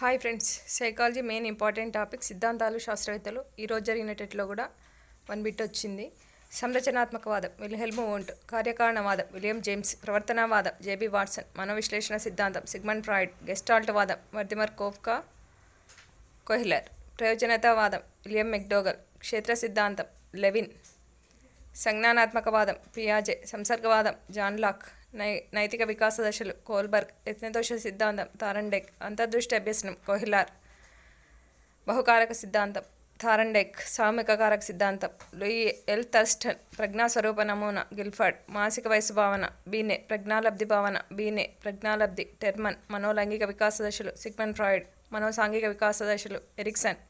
Hi friends, psychology main important topic సిద్ధాంతాలు శాస్త్రవేత్తలు. ఈరోజు జరిగిన టెట్లో కూడా 1 బిట్ వచ్చింది. సంరచనాత్మకవాదం విల్హెల్మ్ వోంట్, కార్యకారణవాదం విలియం జేమ్స్, ప్రవర్తనవాదం జేబీ వాట్సన్, మనోవిశ్లేషణ సిద్ధాంతం సిగ్మండ్ ఫ్రాయిడ్, గెస్టాల్ట్ వాదం వర్దిమర్ కోఫ్కా కోహ్లర్, ప్రయోజనతావాదం విలియం మెక్డోగల్, క్షేత్ర సిద్ధాంతం లెవిన్, సంజ్ఞానాత్మకవాదం పియాజే, సంసర్గవాదం జాన్ లాక్, నైతిక వికాస దశలు కోల్బర్గ్, యత్నదోష సిద్ధాంతం థారండైక్, అంతర్దృష్టి అభ్యసనం కోహిలార్, బహుకారక సిద్ధాంతం థారండైక్, సామూహిక కారక సిద్ధాంతం లూయి ఎల్ థర్స్టన్, ప్రజ్ఞాస్వరూప నమూనా గిల్ఫర్డ్, మానసిక వయసు భావన బీనే, ప్రజ్ఞాలబ్ధి భావన బీనే, ప్రజ్ఞాలబ్ధి టెర్మన్, మనోలైంగిక వికాస దశలు సిగ్మండ్ ఫ్రాయిడ్, మనోసాంఘిక వికాస దశలు ఎరిక్సన్,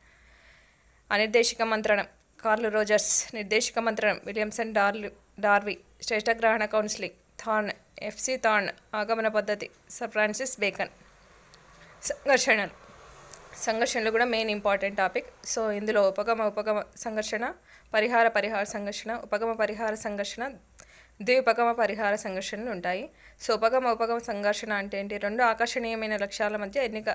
అనిర్దేశిక మంత్రణం కార్ల్ రోజర్స్, నిర్దేశిక మంత్రణం విలియమ్సన్ డార్వీ, శ్రేష్టగ్రహణ కౌన్సిలింగ్ థార్న్, ఎఫ్సి థార్న్, ఆగమన పద్ధతి సర్ ఫ్రాన్సిస్ బేకన్. సంఘర్షణలు కూడా మెయిన్ ఇంపార్టెంట్ టాపిక్. సో ఇందులో ఉపగమ సంఘర్షణ, పరిహార సంఘర్షణ, ఉపగమ పరిహార సంఘర్షణ, ద్విపగమ పరిహార సంఘర్షణలు ఉంటాయి. సో ఉపగమ సంఘర్షణ అంటే ఏంటి? రెండు ఆకర్షణీయమైన లక్ష్యాల మధ్య ఎన్నిక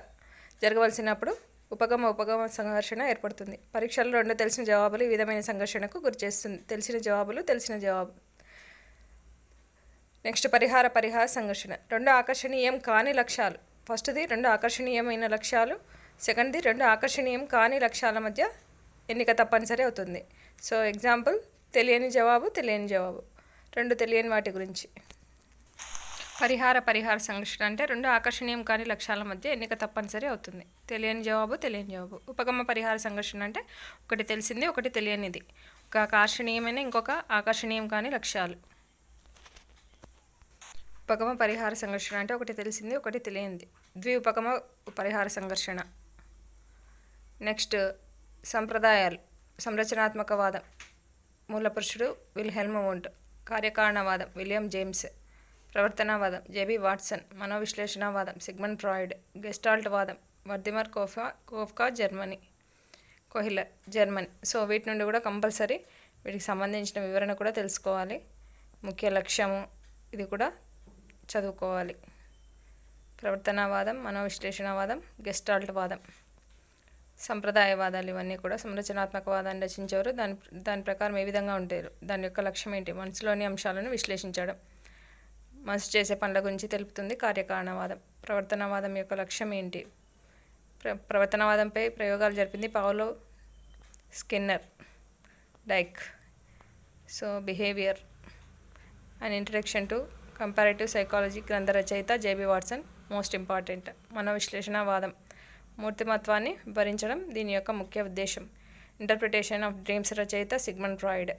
జరగవలసినప్పుడు ఉపగమ సంఘర్షణ ఏర్పడుతుంది. పరీక్షల్లో 2 తెలిసిన జవాబులు ఈ విధమైన సంఘర్షణకు గురిచేస్తుంది. తెలిసిన జవాబు. నెక్స్ట్ పరిహార సంఘర్షణ. 2 ఆకర్షణీయం కాని లక్ష్యాలు. ఫస్ట్ది 2 ఆకర్షణీయమైన లక్ష్యాలు, సెకండ్ది 2 ఆకర్షణీయం కాని లక్ష్యాల మధ్య ఎన్నిక తప్పనిసరి అవుతుంది. సో ఎగ్జాంపుల్ తెలియని జవాబు 2 తెలియని వాటి గురించి. పరిహార సంఘర్షణ అంటే 2 ఆకర్షణీయం కాని లక్ష్యాల మధ్య ఎన్నిక తప్పనిసరి అవుతుంది. తెలియని జవాబు. ఉపగమ పరిహార సంఘర్షణ అంటే ఒకటి తెలిసింది, ఒకటి తెలియనిది. ఒక ఆకర్షణీయమైన, ఇంకొక ఆకర్షణీయం కాని లక్ష్యాలు. ఉపగమ పరిహార సంఘర్షణ అంటే ఒకటి తెలిసింది, ఒకటి తెలియనిది. ద్విపగమ పరిహార సంఘర్షణ. నెక్స్ట్ సంప్రదాయాలు. సంరచనాత్మకవాదం మూలపురుషుడు విల్హెల్మ్ వోంట్, కార్యకారణవాదం విలియం జేమ్స్, ప్రవర్తనవాదం జేబీ వాట్సన్, మనోవిశ్లేషణవాదం సిగ్మండ్ ఫ్రాయిడ్, గెస్టాల్ట్ వాదం Wertheimer Koffka Kohler Germany. So వీటి నుండి కూడా కంపల్సరీ వీటికి సంబంధించిన వివరణ కూడా తెలుసుకోవాలి. ముఖ్య లక్ష్యము ఇది కూడా చదువుకోవాలి. ప్రవర్తనవాదం, మనోవిశ్లేషణవాదం, గెస్టాల్ట్ వాదం, సంప్రదాయవాదాలు ఇవన్నీ కూడా సంరచనాత్మకవాదాన్ని రచించేవారు. దాని ప్రకారం ఏ విధంగా ఉంటారు, దాని యొక్క లక్ష్యం ఏంటి? మనసులోని అంశాలను విశ్లేషించడం, మనసు చేసే పనుల గురించి తెలుపుతుంది. కార్యకారణవాదం. ప్రవర్తనవాదం యొక్క లక్ష్యం ఏంటి? ప్రవర్తనవాదంపై ప్రయోగాలు జరిపింది పావలో, స్కిన్నర్, డైక్. So behaviour and introduction to comparative psychology గ్రంథ రచయిత జేబీ వాట్సన్. Most important. మనోవిశ్లేషణవాదం మూర్తిమత్వాన్ని భరించడం దీని యొక్క ముఖ్య ఉద్దేశం. ఇంటర్ప్రిటేషన్ ఆఫ్ డ్రీమ్స్ రచయిత సిగ్మండ్ ఫ్రాయిడ్.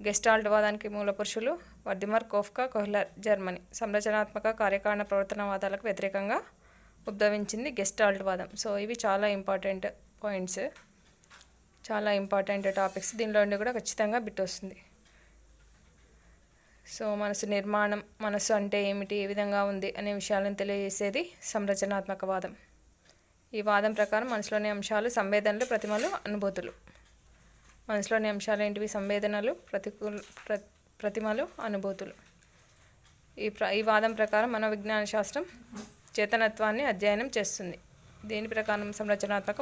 గెస్టాల్ట్ వాదానికి మూలపురుషులు వర్దిమర్ కోఫ్కా కోహ్లర్ జర్మనీ. సంరచనాత్మక కార్యకారణ ప్రవర్తనవాదాలకు వ్యతిరేకంగా ఉద్భవించింది గెస్టాల్ట్ వాదం. సో ఇవి చాలా ఇంపార్టెంట్ పాయింట్స్, చాలా ఇంపార్టెంట్ టాపిక్స్. దీనిలో ఉండి కూడా ఖచ్చితంగా బిట్ వస్తుంది. సో మనసు నిర్మాణం, మనసు అంటే ఏమిటి, ఏ విధంగా ఉంది అనే విషయాలను తెలియజేసేది సంరచనాత్మకవాదం. ఈ వాదం ప్రకారం మనసులోని అంశాలు సంవేదనలు, ప్రతిమలు, అనుభూతులు. మనసులోని అంశాలు ఏంటివి? సంవేదనలు, ప్రతిమలు, అనుభూతులు. ఈ వాదం ప్రకారం మనోవిజ్ఞాన శాస్త్రం చేతనత్వాన్ని అధ్యయనం చేస్తుంది. దీని ప్రకారం సంరచనాత్మక